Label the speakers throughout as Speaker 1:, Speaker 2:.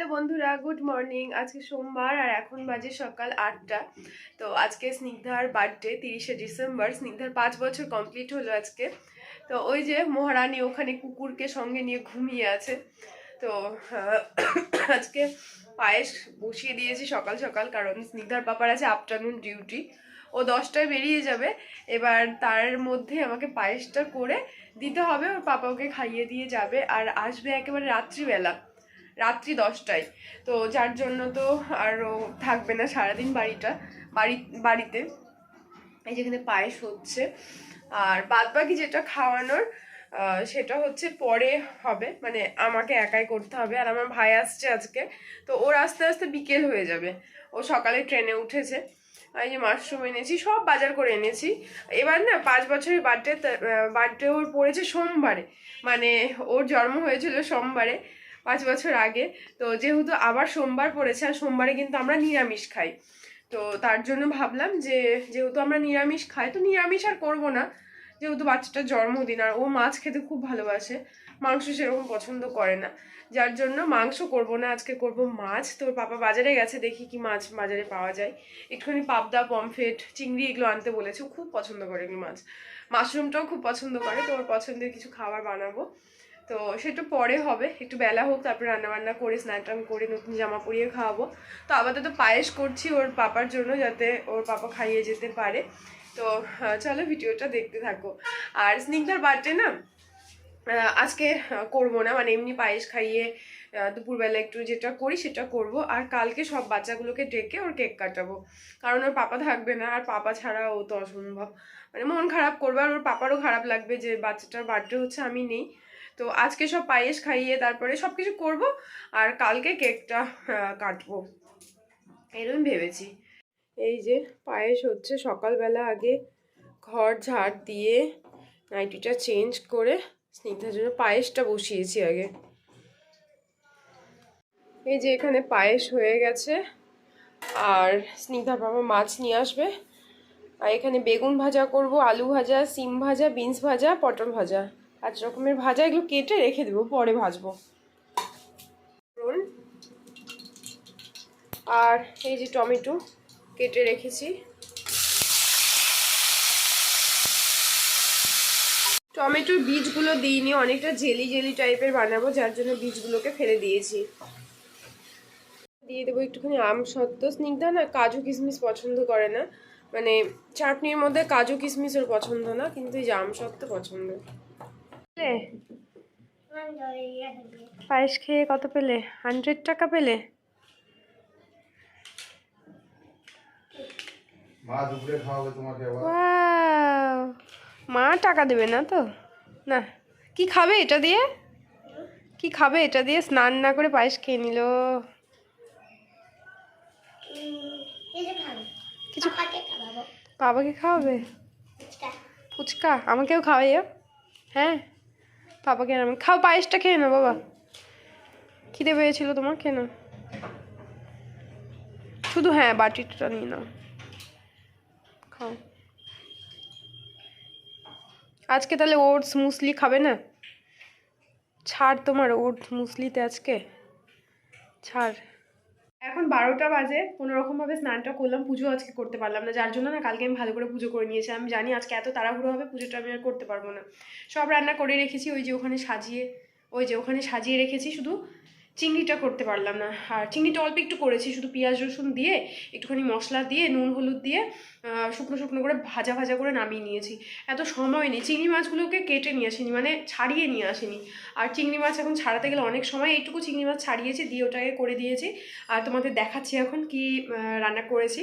Speaker 1: Hello বন্ধুরা, good morning. আজকে সোমবার আর এখন বাজে সকাল 8টা। তো আজকে স্নিগ্ধার বার্থডে, 30শে ডিসেম্বর। স্নিগ্ধার 5 বছর কমপ্লিট হলো আজকে। তো ওই যে মহারানী ওখানে কুকুরকে সঙ্গে নিয়ে ঘুমিয়ে আছে। তো আজকে পায়েস বসিয়ে দিয়েছি সকাল সকাল, কারণ স্নিগ্ধার পাপার আছে আফটারনুন ডিউটি। ও 10টায় বেরিয়ে যাবে। এবার তার মধ্যে আমাকে পায়েসটা করে দিতে হবে, ওর পাপা ওকে খাইয়ে দিয়ে যাবে আর আসবে একেবারে রাত্রিবেলা, রাত্রি 10টায়। তো যার জন্য তো আরও থাকবে না সারাদিন বাড়িতে। এই যেখানে পায়েস হচ্ছে, আর বাদ বাকি যেটা খাওয়ানোর সেটা হচ্ছে পরে হবে, মানে আমাকে একাই করতে হবে। আর আমার ভাই আসছে আজকে, তো ওর আস্তে আস্তে বিকেল হয়ে যাবে। ও সকালে ট্রেনে উঠেছে। এই যে মাশরুম এনেছি, সব বাজার করে এনেছি। এবার না 5 বছরের বার্থডে ওর পড়েছে সোমবারে, মানে ওর জন্ম হয়েছিল সোমবারে 5 বছর আগে। তো যেহেতু আবার সোমবার পড়েছে, আর সোমবারে কিন্তু আমরা নিরামিষ খাই। তো তার জন্য ভাবলাম যে যেহেতু আমরা নিরামিষ খাই, তো নিরামিষ আর করবো না, যেহেতু বাচ্চাটার জন্মদিন। আর ও মাছ খেতে খুব ভালোবাসে, মাংস সেরকম পছন্দ করে না, যার জন্য মাংস করব না, আজকে করব মাছ। তোর পাপা বাজারে গেছে, দেখি কি মাছ বাজারে পাওয়া যায়। একটুখানি পাবদা, পমফ্রেট, চিংড়ি এগুলো আনতে বলেছে। ও খুব পছন্দ করে এগুলো মাছ। মাশরুমটাও খুব পছন্দ করে, তো ওর পছন্দের কিছু খাবার বানাবো। তো সেটা পরে হবে, একটু বেলা হোক, তারপরে রান্নাবান্না করে স্নান টান করে নতুন জামা পরিয়ে খাওয়াবো। তো আপাতত পায়েস করছি ওর পাপার জন্য, যাতে ওর পাপা খাইয়ে যেতে পারে। তো চলো ভিডিওটা দেখতে থাকো। আর স্নিগ্ধার বার্থডে না আজকে করবো না, মানে এমনি পায়েস খাইয়ে দুপুরবেলা একটু যেটা করি সেটা করব। আর কালকে সব বাচ্চাগুলোকে ডেকে ওর কেক কাটাবো, কারণ ওর পাপা থাকবে না, আর পাপা ছাড়া ও তো অসম্ভব, মানে মন খারাপ করবে। আর ওর পাপারও খারাপ লাগবে যে বাচ্চাটার বার্থডে হচ্ছে, আমি নেই। তো আজকে সব পায়েস খাইয়ে তারপরে সব কিছু করবো, আর কালকে কেকটা কাটবো, এরকম ভেবেছি। এই যে পায়েস হচ্ছে, সকালবেলা আগে ঘর ঝাড় দিয়ে নাইটিটা চেঞ্জ করে স্নিগ্ধার জন্য পায়েসটা বসিয়েছি আগে। এই যে এখানে পায়েস হয়ে গেছে, আর স্নিগ্ধার বাবা মাছ নিয়ে আসবে। আর এখানে বেগুন ভাজা করব, আলু ভাজা, সিম ভাজা, বিনস ভাজা, পটল ভাজা, 5 রকমের ভাজা। এগুলো কেটে রেখে দেবো, পরে ভাজবো। আর এই যে টমেটো কেটে রেখেছি। টমেটোর বীজগুলো দিইনি, অনেকটা জেলি জেলি টাইপের বানাবো, যার জন্য বীজগুলোকে ফেলে দিয়েছি। দিয়ে দেবো একটুখানি আমসত্ত্ব। স্নিগ্ধা না কাজু কিশমিশ পছন্দ করে না, মানে চাটনির মধ্যে কাজু কিশমিশ ওর পছন্দ না, কিন্তু এই যে আমসত্ত্ব পছন্দ। পায়েস খেয়ে কত পেলে? 100 টাকা পেলে? মা টাকা দেবে না তো? না। কি খাবে এটা দিয়ে? কি খাবে এটা দিয়ে? স্নান না করে পায়েস খেয়ে নিল। কিছু বাবাকে খাওয়াবে? ফুচকা আমাকেও খাওয়াইও। হ্যাঁ, পাপাকে আর আমি খাও, পায়েসটা খেয়ে নাও বাবা, খিদে পেয়েছিল তোমার, খেয়ে নাও শুধু। হ্যাঁ, বাটিটা নিয়ে নাও, খাও। আজকে তাহলে ওটস মুসলি খাবে না? ছাড় তোমার ওটস মুসলিতে আজকে, ছাড়। এখন 12টা বাজে, কোনোরকমভাবে স্নানটা করলাম। পুজো আজকে করতে পারলাম না, যার জন্য না কালকে আমি ভালো করে পুজো করে নিয়েছি। আমি জানি আজকে এত তাড়াহুড়ো হবে, পুজোটা আমি আর করতে পারবো না। সব রান্না করে রেখেছি, ওই যে ওখানে সাজিয়ে রেখেছি, শুধু চিংড়িটা করতে পারলাম না। আর চিংড়িটা অল্প একটু করেছি, শুধু পেঁয়াজ রসুন দিয়ে একটুখানি মশলা দিয়ে নুন হলুদ দিয়ে শুকনো শুকনো করে ভাজা ভাজা করে নামিয়ে নিয়েছি। এত সময় নেই, চিংড়ি মাছগুলোকে কেটে নিয়ে আসিনি, মানে ছাড়িয়ে নিয়ে আসিনি। আর চিংড়ি মাছ এখন ছাড়াতে গেলে অনেক সময়, এইটুকু চিংড়ি মাছ ছাড়িয়েছি, দিয়ে ওটাকে করে দিয়েছি। আর তোমাদের দেখাচ্ছি এখন কি রান্না করেছি।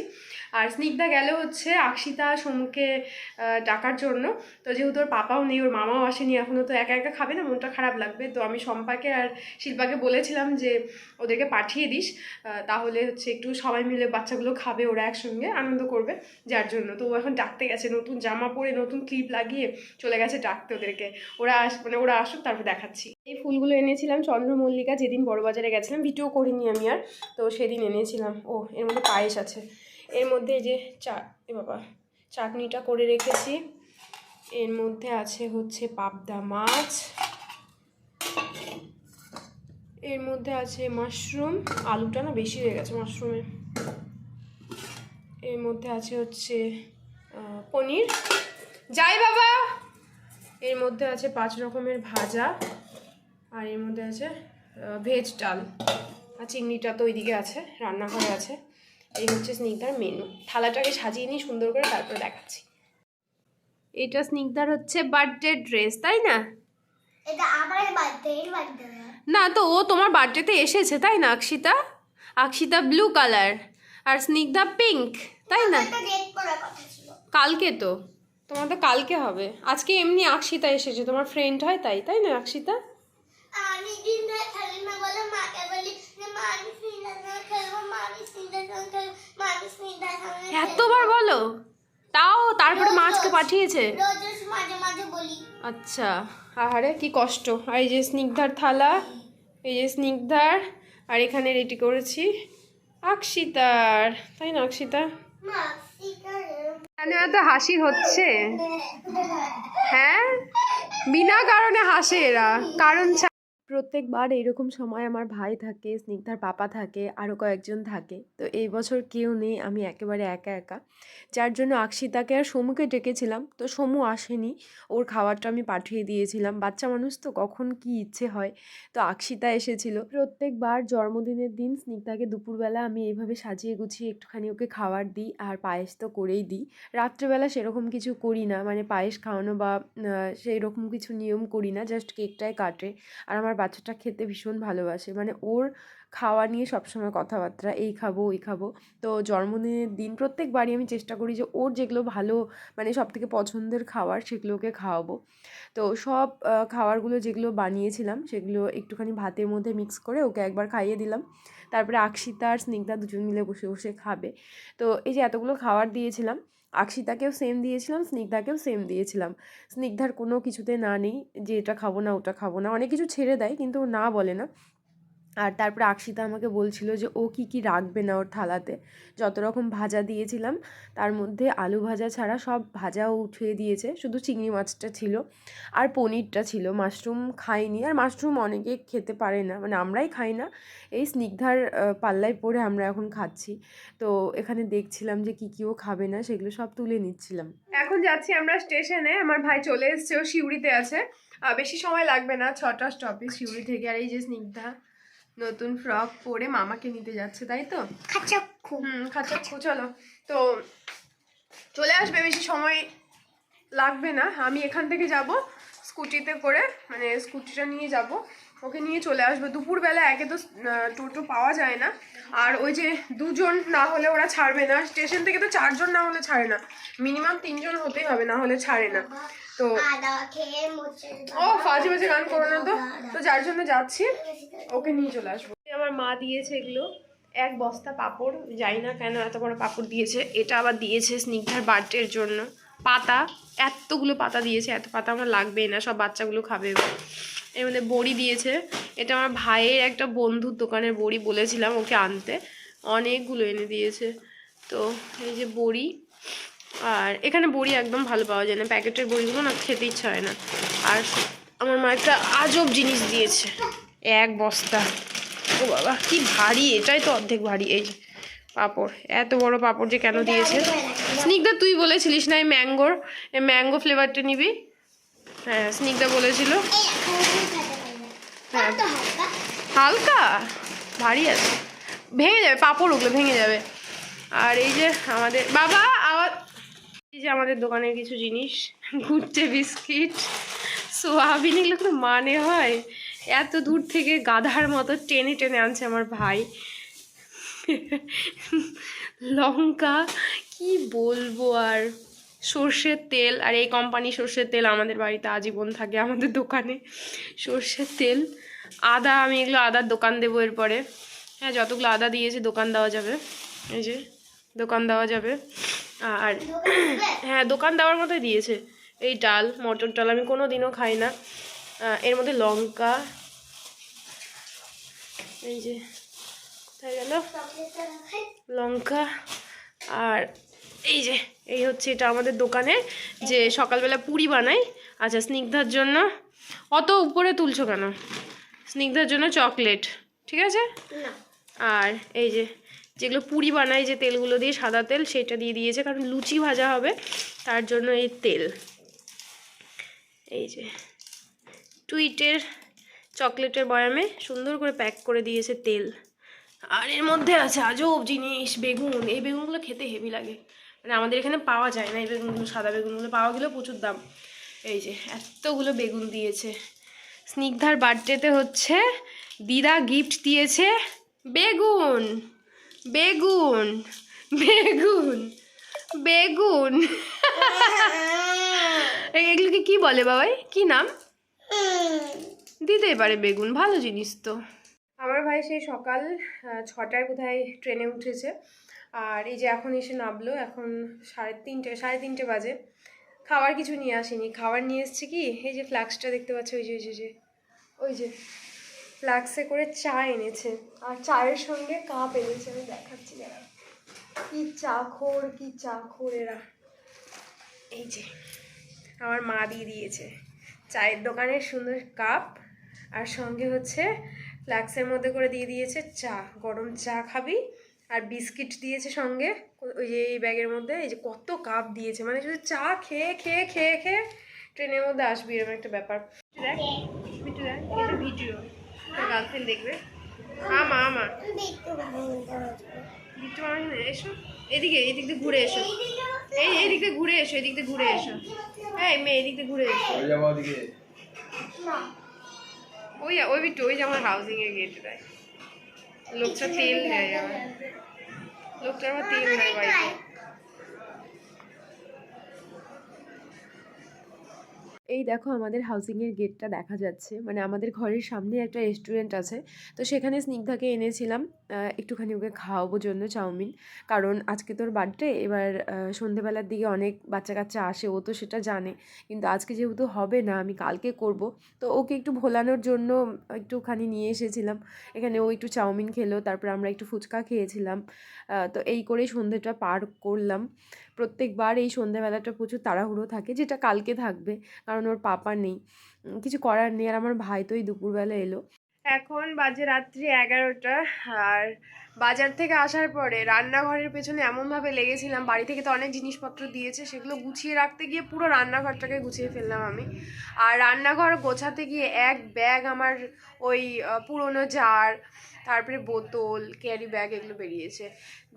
Speaker 1: আর স্নিগ্ধা গেল হচ্ছে আকশিতা সোমকে ডাকার জন্য। তো যেহেতু ওর পাপাও নেই, ওর মামাও আসেনি এখনও, তো একা একা খাবে না, মনটা খারাপ লাগবে। তো আমি শম্পাকে আর শিল্পাকে বলেছিলাম যে ওদেরকে পাঠিয়ে দিস, তাহলে হচ্ছে একটু সবাই মিলে বাচ্চাগুলো খাবে, ওরা একসঙ্গে আনন্দ করবে, যার জন্য। তো ও এখন ডাকতে গেছে, নতুন জামা পরে নতুন ক্লিপ লাগিয়ে চলে গেছে ডাকতে ওদেরকে। ওরা আসুক, তারপর দেখাচ্ছি। এই ফুলগুলো এনেছিলাম চন্দ্রমল্লিকা, যেদিন বড়বাজারে গেছিলাম, ভিডিও করিনি আমি আর, তো সেদিন এনেছিলাম। ও এর মধ্যে পায়েস আছে, এর মধ্যে এই যে বাবা চাটনিটা করে রেখেছি। এর মধ্যে আছে হচ্ছে পাবদা মাছ, এর মধ্যে আছে মাশরুম, আলুটা না বেশি হয়ে গেছে মাশরুমে। এর মধ্যে আছে হচ্ছে পনির, যাই বাবা। এর মধ্যে আছে 5 রকমের ভাজা, আর এর মধ্যে আছে ভেজ ডাল, আর চিংড়িটা তো ওইদিকে আছে, রান্নাঘরে আছে। এই হচ্ছে স্নিগ্ধার মেনু। থালাটাকে সাজিয়ে নিই সুন্দর করে, তারপরে দেখাচ্ছি। এটা স্নিগ্ধার হচ্ছে বার্থডে ড্রেস, তাই না?
Speaker 2: এটা আমার বার্থডে
Speaker 1: না তো, ও তোমার বার্থডেতে এসেছে তাই না? আকশিতা, আকশিতা ব্লু কালার আর স্নিগ্ধা পিঙ্ক, তাই না? কালকে তো, তোমার তো কালকে হবে। আজকে এমনি আকশিতা এসেছে, তোমার ফ্রেন্ড হয় তাই, তাই না আকশিতা?
Speaker 2: আমি দিন ধরে খেলি না বলে মাকে বলি যে মা আমি স্নিগ্ধার সঙ্গে খেলবো, মা আমি স্নিগ্ধার সঙ্গে খেলবো, মা আমি স্নিগ্ধার সঙ্গে খেলবো।
Speaker 1: এতবার বলো? তাও তারপরে মাছকে পাঠিয়েছে।
Speaker 2: রোজ মাঝে মাঝে বলি।
Speaker 1: আচ্ছা, আহারে কি কষ্ট। আর এই যে স্নিগ্ধার থালা, এই যে স্নিগ্ধার, আর এখানে রেডি করেছি আকশিতার, তাই না আকশিতা? কেন এত হাসি হচ্ছে? হ্যাঁ, বিনা কারণে হাসে এরা, কারণ প্রত্যেকবার এইরকম সময় আমার ভাই থাকে, স্নিগ্ধার পাপা থাকে, আরও কয়েকজন থাকে। তো এই বছর কেউ নেই, আমি একেবারে একা একা, যার জন্য আকশিতাকে আর সমুকে ডেকেছিলাম। তো সমু আসেনি, ওর খাবারটা আমি পাঠিয়ে দিয়েছিলাম। বাচ্চা মানুষ তো, কখন কি ইচ্ছে হয়। তো আকশিতা এসেছিল। প্রত্যেকবার জন্মদিনের দিন স্নিগ্ধাকে দুপুরবেলা আমি এইভাবে সাজিয়ে গুছিয়ে একটুখানি ওকে খাবার দিই, আর পায়েস তো করেই দিই। রাত্রেবেলা সেরকম কিছু করি না, মানে পায়েস খাওয়ানো বা সেই রকম কিছু নিয়ম করি না, জাস্ট কেকটাই কাটে। আর আমার বাচ্চাটা খেতে ভীষণ ভালোবাসে, মানে ওর খাওয়া নিয়ে সবসময় কথাবার্তা, এই খাবো ওই খাবো। তো জন্মদিনের দিন প্রত্যেকবারই আমি চেষ্টা করি যে ওর যেগুলো ভালো, মানে সবথেকে পছন্দের খাবার সেগুলোকে খাওয়াবো। তো সব খাবারগুলো যেগুলো বানিয়েছিলাম সেগুলো একটুখানি ভাতের মধ্যে মিক্স করে ওকে একবার খাইয়ে দিলাম। তারপরে আকশিতা আর স্নিগ্ধা দুজন মিলে বসে বসে খাবে। তো এই যে এতগুলো খাবার দিয়েছিলাম, আকশিতাকেও সেম দিয়েছিলাম, স্নিগ্ধাকেও সেম দিয়েছিলাম। স্নিগ্ধার কোনো কিছুতে না নেই যে এটা খাবো না ওটা খাবো না, অনেক কিছু ছেড়ে দেয় কিন্তু ও না বলে না। আর তারপরে আকশিতা আমাকে বলছিল যে ও কি কি রাখবে না ওর থালাতে। যত রকম ভাজা দিয়েছিলাম তার মধ্যে আলু ভাজা ছাড়া সব ভাজাও উঠিয়ে দিয়েছে, শুধু চিংড়ি মাছটা ছিল আর পনিরটা ছিল। মাশরুম খাইনি, আর মাশরুম অনেকে খেতে পারে না, মানে আমরাই খাই না। এই স্নিগ্ধার পাল্লায় পড়ে আমরা এখন খাচ্ছি। তো এখানে দেখছিলাম যে কী কী ও খাবে না, সেগুলো সব তুলে নিচ্ছিলাম। এখন যাচ্ছি আমরা স্টেশনে, আমার ভাই চলে এসছে, ও সিউড়িতে আছে। বেশি সময় লাগবে না, 6টা স্টপেজ সিউড়ি থেকে। আর এই যে স্নিগ্ধা নতুন ফ্রক পরে মামাকে নিতে যাচ্ছে, তাই তো?
Speaker 2: খাচাক্কু।
Speaker 1: খাচাক্কু। চলো, তো চলে আসবে, বেশি সময় লাগবে না। আমি এখান থেকে যাব স্কুটিতে করে, মানে স্কুটিটা নিয়ে যাব, ওকে নিয়ে চলে আসবো। দুপুরবেলা একে তো টোটো পাওয়া যায় না, আর ওই যে 2জন না হলে ওরা ছাড়বে না। স্টেশন থেকে তো 4জন না হলে ছাড়ে না, মিনিমাম 3জন হতেই হবে, না হলে ছাড়ে না। তো ও ফাজে বাজে গান করো না তো। তো যার জন্য যাচ্ছি, ওকে নিয়ে চলে আসবো। আমার মা দিয়েছে এগুলো, 1 বস্তা পাঁপড়, জানি না কেন এত বড় পাঁপড় দিয়েছে। এটা আবার দিয়েছে স্নিগ্ধার বার্থডের জন্য পাতা, এতগুলো পাতা দিয়েছে। এত পাতা আমার লাগবেই না, সব বাচ্চাগুলো খাবে। এর মধ্যে বড়ি দিয়েছে, এটা আমার ভাইয়ের একটা বন্ধুর দোকানের বড়ি, বলেছিলাম ওকে আনতে, অনেকগুলো এনে দিয়েছে। তো এই যে বড়ি, আর এখানে বড়ি একদম ভালো পাওয়া যায় না, প্যাকেটের বড়িগুলো না খেতে ইচ্ছা হয় না। আর আমার মা একটা আজব জিনিস দিয়েছে, 1 বস্তা। ও বাবা কি ভারী, এটাই তো অর্ধেক ভারী। এই যে পাঁপড়, এত বড় পাঁপড় যে কেন দিয়েছে। স্নিগ্ধা তুই বলেছিলিস না এই ম্যাঙ্গো ফ্লেভারটা নিবি? হ্যাঁ স্নিগ্ধা বলেছিল। হ্যাঁ হালকা ভারী আছে, ভেঙে যাবে পাঁপড়, ওগুলো ভেঙে যাবে। আর এই যে আমাদের বাবা আবার, এই যে আমাদের দোকানের কিছু জিনিস, ঘুরছে বিস্কিট, সোয়াবিন, এগুলো কোনো মানে হয়? এত দূর থেকে গাধার মতো টেনে টেনে আনছে আমার ভাই। লঙ্কা, কি বলবো, আর সর্ষের তেল, আর এই কোম্পানি সর্ষের তেল আমাদের বাড়িতে আজীবন থাকে, আমাদের দোকানে সর্ষের তেল, আদা, আমি এগুলো আদার দোকান দেবো এরপরে। হ্যাঁ যতগুলো আদা দিয়েছে দোকান দেওয়া যাবে, এই যে দোকান দেওয়া যাবে। আর হ্যাঁ দোকান দেওয়ার মতোই দিয়েছে। এই ডাল, মটর ডাল আমি কোনো দিনও খাই না। এর মধ্যে লঙ্কা, এই যে কোথায় গেল লঙ্কা, আর এই যে এই হচ্ছে এটা আমাদের দোকানে যে সকালবেলা পুরি বানাই। আচ্ছা স্নিগ্ধার জন্য, অত উপরে তুলছো কেন? স্নিগ্ধার জন্য চকলেট, ঠিক আছে?
Speaker 2: না
Speaker 1: আর এই যে যেগুলো পুরি বানায় যে তেলগুলো দিয়ে, সাদা তেল, সেটা দিয়ে দিয়েছে, কারণ লুচি ভাজা হবে তার জন্য এই তেল। এই যে টুইটের চকলেটের বয়ামে সুন্দর করে প্যাক করে দিয়েছে তেল। আর এর মধ্যে আছে আজব জিনিস, বেগুন। এই বেগুনগুলো খেতে হেভি লাগে, মানে আমাদের এখানে পাওয়া যায় না এই বেগুনগুলো, সাদা বেগুনগুলো পাওয়া গেলেও প্রচুর দাম। এই যে এতগুলো বেগুন দিয়েছে। স্নিগ্ধার বার্থডেতে হচ্ছে দিদা গিফট দিয়েছে বেগুন, বেগুন, বেগুন, বেগুন। এগুলোকে কি বলে বাবাই, কি নাম? দিতেই পারে বেগুন, ভালো জিনিস তো। আমার ভাই সেই সকাল 6টায় কোথায় ট্রেনে উঠেছে, আর এই যে এখন এসে নামলো, এখন 3:30 বাজে। খাবার কিছু নিয়ে আসেনি, খাবার নিয়ে এসছে কি, এই যে ফ্লাক্সটা দেখতে পাচ্ছ, ওই যে ফ্লাক্সে করে চা এনেছে, আর চায়ের সঙ্গে কাপ এনেছে, আমি দেখাচ্ছি যারা। কি চাখোর এরা। এই যে আমার মা দিয়ে দিয়েছে চায়ের দোকানের সুন্দর কাপ, আর সঙ্গে হচ্ছে ফ্লাক্সের মধ্যে করে দিয়ে দিয়েছে চা, গরম চা খাবি, আর বিস্কিট দিয়েছে সঙ্গে ওই যে এই ব্যাগের মধ্যে। এই যে কত কাপ দিয়েছে, মানে শুধু চা খেয়ে খেয়ে খেয়ে খেয়ে ট্রেনের মধ্যে আসবি, এরকম একটা ব্যাপার। দেখ বিট্টু, দেখ এই যে ভিডিও, তোর গার্লফ্রেন্ড দেখবে। আমা বিট্টু মামা এসো, এদিকে, এদিক দিয়ে ঘুরে এসো, এই দিক দিয়ে ঘুরে এসো, এদিক দিয়ে ঘুরে এসো। এই মেয়ে, এদিক দিয়ে ঘুরে এসো। ওই বিট্টু, ওই যে আমার হাউজিং এর গেট দেয়। লোকটা তেল দেয় আমার, লোকটা আমার তেল দেয় বাড়িতে। এই দেখো আমাদের হাউসিংয়ের গেটটা দেখা যাচ্ছে, মানে আমাদের ঘরের সামনে একটা রেস্টুরেন্ট আছে, তো সেখানে স্নিগ্ধাকে এনেছিলাম একটুখানি ওকে খাওয়াবো জন্য চাউমিন, কারণ আজকে তোর বার্থডে। এবার সন্ধেবেলার দিকে অনেক বাচ্চা কাচ্চা আসে, ও তো সেটা জানে, কিন্তু আজকে যেহেতু হবে না, আমি কালকে করব, তো ওকে একটু ভোলানোর জন্য একটুখানি নিয়ে এসেছিলাম এখানে। ও একটু চাউমিন খেলো, তারপর আমরা একটু ফুচকা খেয়েছিলাম, তো এই করেই সন্ধেটা পার করলাম। প্রত্যেকবার এই সন্ধেবেলাটা প্রচুর তাড়াহুড়ো থাকে, যেটা কালকে থাকবে, কারণ ওর পাপা নেই, কিছু করার নেই। আর আমার ভাই তো এই দুপুরবেলা এলো। এখন বাজে রাত্রি 11টা, আর বাজার থেকে আসার পরে রান্নাঘরের পেছনে এমনভাবে লেগেছিলাম, বাড়ি থেকে তো অনেক জিনিসপত্র দিয়েছে, সেগুলো গুছিয়ে রাখতে গিয়ে পুরো রান্নাঘরটাকে গুছিয়ে ফেললাম আমি। আর রান্নাঘর গোছাতে গিয়ে এক ব্যাগ আমার ওই পুরোনো জার, তারপরে বোতল, ক্যারি ব্যাগ, এগুলো বেরিয়েছে।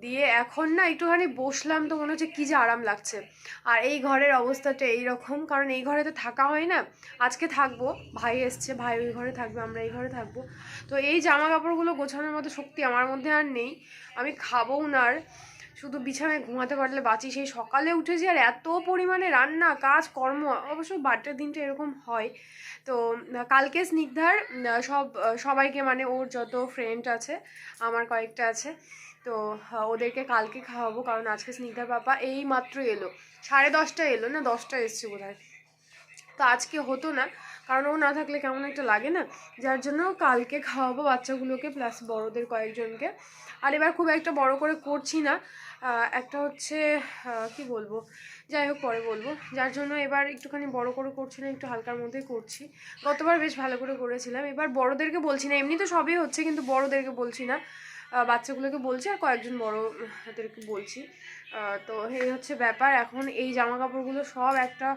Speaker 1: দিয়ে এখন না একটুখানি বসলাম, তো মনে হচ্ছে কী যে আরাম লাগছে। আর এই ঘরের অবস্থাটা এইরকম, কারণ এই ঘরে তো থাকা হয় না। আজকে থাকবো, ভাই এসছে, ভাই ওই ঘরে থাকবে, আমরা এই ঘরে থাকবো। তো এই জামা কাপড়গুলো গোছানোর মতো শক্তি আমার মধ্যে আর নেই, আমি খাবোও না আর, শুধু বিছানায় ঘুমাতে পারলে বাঁচি। সেই সকালে উঠেছি আর এত পরিমাণে রান্না কাজ কর্ম, অবশ্য বার্থডের দিনটা এরকম হয়। তো কালকে স্নিগ্ধার সবাইকে, মানে ওর যত ফ্রেন্ড আছে, আমার কয়েকটা আছে, তো ওদেরকে কালকে খাওয়াবো, কারণ আজকে স্নিগ্ধার পাপা এই মাত্র এলো, 10:30 এলো, না 10টা এসছে বোধহয়। তো আজকে হতো না, কারণ ও না থাকলে কেমন একটা লাগে না, যার জন্য কালকে খাওয়াবো বাচ্চাগুলোকে প্লাস বড়োদের কয়েকজনকে। আর এবার খুব একটা বড় করে করছি না, একটা হচ্ছে কি বলবো, যাই হোক পরে বলবো, যার জন্য এবার একটুখানি বড় করে করছি না, একটু হালকার মধ্যেই করছি। গতবার বেশ ভালো করে করেছিলাম, এবার বড়োদেরকে বলছি না, এমনি তো সবই হচ্ছে, কিন্তু বড়োদেরকে বলছি না, বাচ্চাগুলোকে বলছি আর কয়েকজন বড়োদেরকে বলছি। তো এই হচ্ছে ব্যাপার। এখন এই জামা কাপড়গুলো সব একটা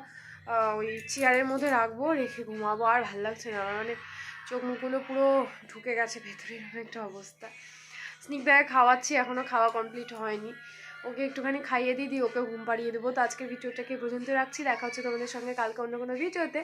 Speaker 1: ওই চেয়ারের মধ্যে রাখবো, রেখে ঘুমাবো। আর ভালো লাগছে না আমার, মানে চোখ মুখগুলো পুরো ঢুকে গেছে ভেতরে, এরকম একটা অবস্থা। স্নিগ্ধাকে খাওয়াচ্ছি, এখনও খাওয়া কমপ্লিট হয়নি, ওকে একটুখানি খাইয়ে দিই, ওকে ঘুম পাড়িয়ে দেবো। তো আজকের ভিডিওটাকে পর্যন্ত রাখছি, দেখা হচ্ছে তোমাদের সঙ্গে কালকে অন্য কোনো ভিডিওতে।